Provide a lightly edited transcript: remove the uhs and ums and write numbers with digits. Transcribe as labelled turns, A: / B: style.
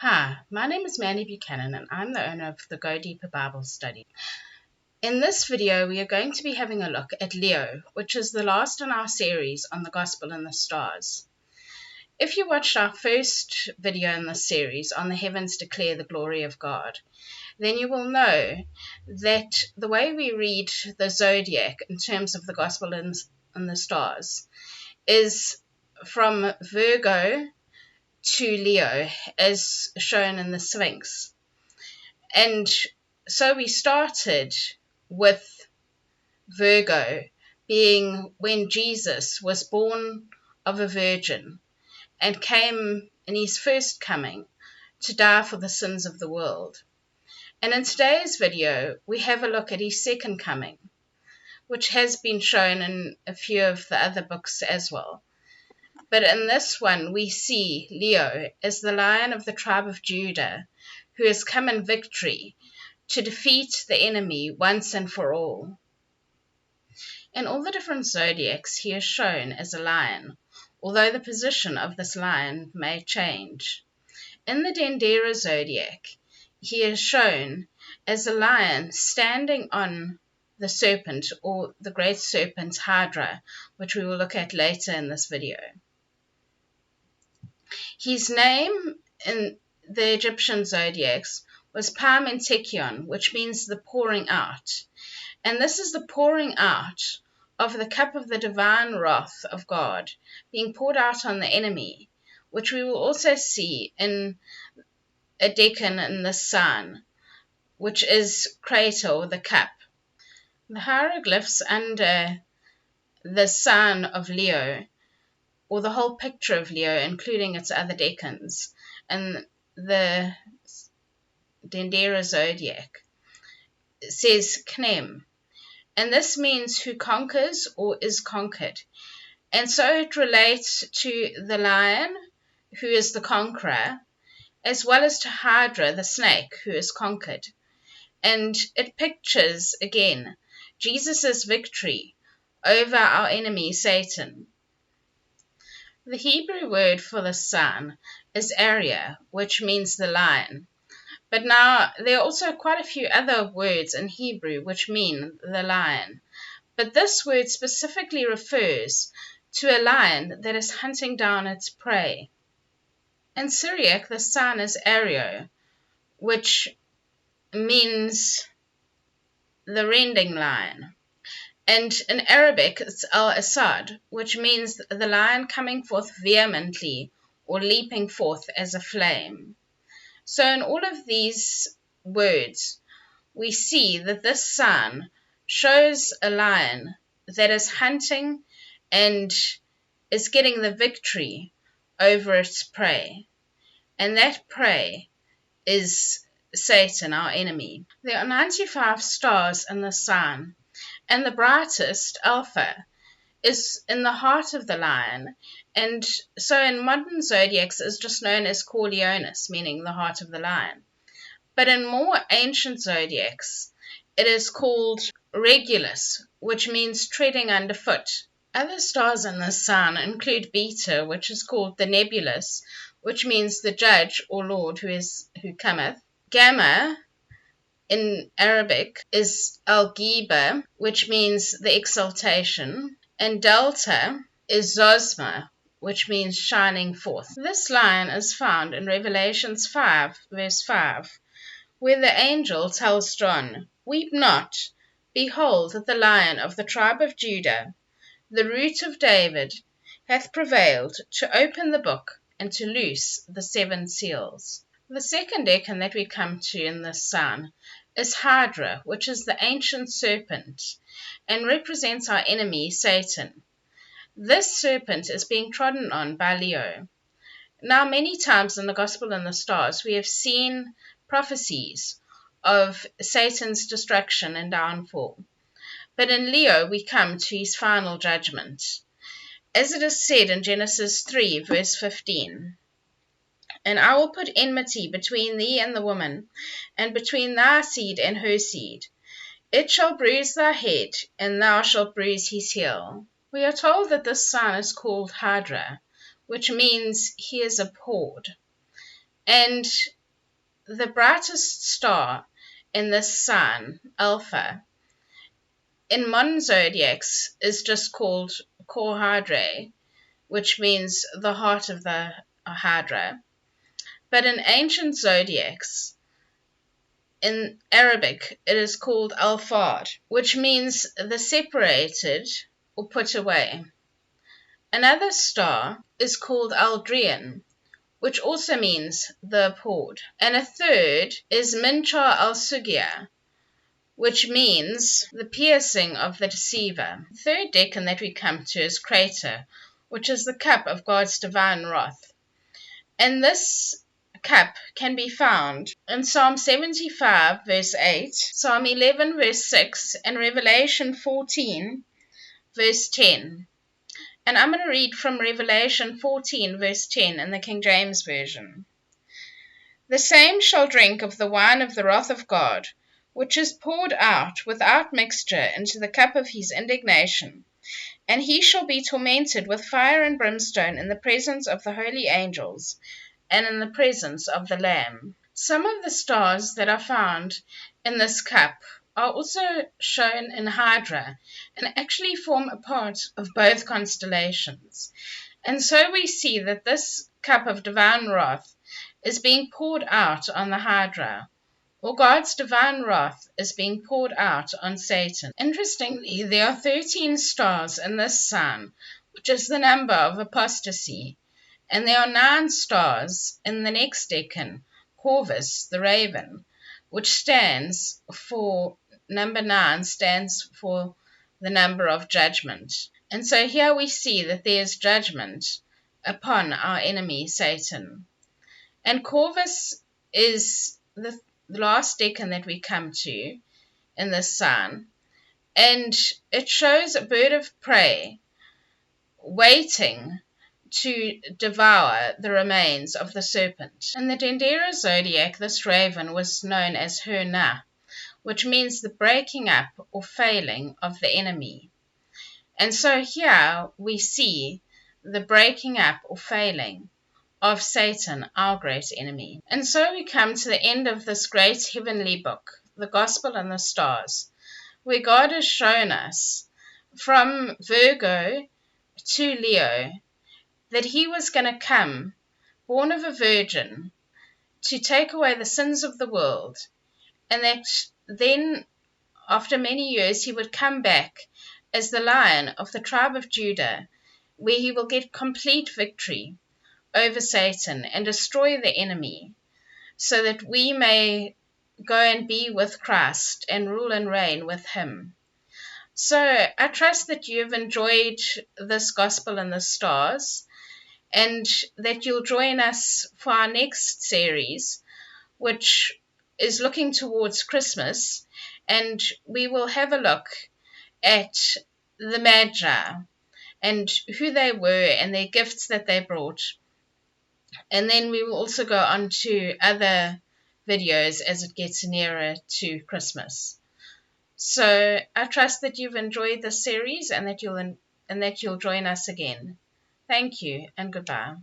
A: Hi, my name is Mandy Buchanan and I'm the owner of the Go Deeper Bible Study. In this video, we are going to be having a look at Leo, which is the last in our series on the Gospel in the Stars. If you watched our first video in this series on the heavens declare the glory of God, then you will know that the way we read the zodiac in terms of the Gospel in the Stars is from Virgo to Leo, as shown in the Sphinx. And so we started with Virgo being when Jesus was born of a virgin and came in his first coming to die for the sins of the world. And in today's video, we have a look at his second coming, which has been shown in a few of the other books as well. But in this one, we see Leo as the Lion of the tribe of Judah, who has come in victory to defeat the enemy once and for all. In all the different zodiacs, he is shown as a lion, although the position of this lion may change. In the Dendera zodiac, he is shown as a lion standing on the serpent, or the great serpent Hydra, which we will look at later in this video. His name in the Egyptian zodiacs was Parmentekion, which means the pouring out. And this is the pouring out of the cup of the divine wrath of God being poured out on the enemy, which we will also see in a decan in the sun, which is crater or the cup. The hieroglyphs under the sign of Leo, or the whole picture of Leo, including its other decans, and the Dendera zodiac, says Knem, and this means who conquers or is conquered. And so it relates to the lion, who is the conqueror, as well as to Hydra, the snake, who is conquered. And it pictures, again, Jesus' victory over our enemy, Satan. The Hebrew word for the sun is Arya, which means the lion. But now there are also quite a few other words in Hebrew which mean the lion. But this word specifically refers to a lion that is hunting down its prey. In Syriac, the sun is Aryo, which means the rending lion. And in Arabic, it's Al-Asad, which means the lion coming forth vehemently or leaping forth as a flame. So in all of these words, we see that this sun shows a lion that is hunting and is getting the victory over its prey. And that prey is Satan, our enemy. There are 95 stars in the sun, and the brightest, Alpha, is in the heart of the lion, and so in modern zodiacs is just known as Corleonis, meaning the heart of the lion. But in more ancient zodiacs, it is called Regulus, which means treading underfoot. Other stars in the sun include Beta, which is called the Nebulous, which means the judge or Lord who cometh. Gamma, in Arabic, is Al-Ghiba, which means the exaltation, and Delta is Zosma, which means shining forth. This line is found in Revelations 5, verse 5, where the angel tells John, "Weep not, behold, the Lion of the tribe of Judah, the Root of David, hath prevailed to open the book and to loose the 7 seals." The second decan that we come to in this sign is Hydra, which is the ancient serpent and represents our enemy, Satan. This serpent is being trodden on by Leo. Now, many times in the Gospel in the Stars, we have seen prophecies of Satan's destruction and downfall. But in Leo, we come to his final judgment. As it is said in Genesis 3, verse 15, "And I will put enmity between thee and the woman, and between thy seed and her seed. It shall bruise thy head, and thou shalt bruise his heel." We are told that this sign is called Hydra, which means he is abhorred. And the brightest star in this sign, Alpha, in modern zodiacs is just called Cor Hydrae, which means the heart of the Hydra. But in ancient zodiacs, in Arabic, it is called Al-Fard, which means the separated or put away. Another star is called Aldrian, which also means the abhorred. And a third is Minchar al-Sugia, which means the piercing of the deceiver. The third decan that we come to is Crater, which is the cup of God's divine wrath. And this cup can be found in Psalm 75, verse 8, Psalm 11, verse 6, and Revelation 14, verse 10. And I'm going to read from Revelation 14, verse 10 in the King James Version. The same shall drink of the wine of the wrath of God, which is poured out without mixture into the cup of his indignation. And he shall be tormented with fire and brimstone in the presence of the holy angels, and in the presence of the Lamb. Some of the stars that are found in this cup are also shown in Hydra, and actually form a part of both constellations. And so we see that this cup of divine wrath is being poured out on the Hydra, or God's divine wrath is being poured out on Satan. Interestingly, there are 13 stars in this sign, which is the number of apostasy, and there are 9 stars in the next decan, Corvus, the raven, which stands for, number 9 stands for the number of judgment. And so here we see that there is judgment upon our enemy Satan. And Corvus is the last decan that we come to in this sign, and it shows a bird of prey waiting to devour the remains of the serpent. In the Dendera zodiac, this raven was known as Her-Na, which means the breaking up or failing of the enemy. And so here we see the breaking up or failing of Satan, our great enemy. And so we come to the end of this great heavenly book, the Gospel and the Stars, where God has shown us from Virgo to Leo that he was going to come, born of a virgin, to take away the sins of the world, and that then, after many years, he would come back as the Lion of the tribe of Judah, where he will get complete victory over Satan and destroy the enemy, so that we may go and be with Christ and rule and reign with him. So I trust that you've enjoyed this Gospel and the Stars, and that you'll join us for our next series, which is looking towards Christmas, and we will have a look at the Magi and who they were and their gifts that they brought. And then we will also go on to other videos as it gets nearer to Christmas. So I trust that you've enjoyed this series and that you'll join us again. Thank you and goodbye.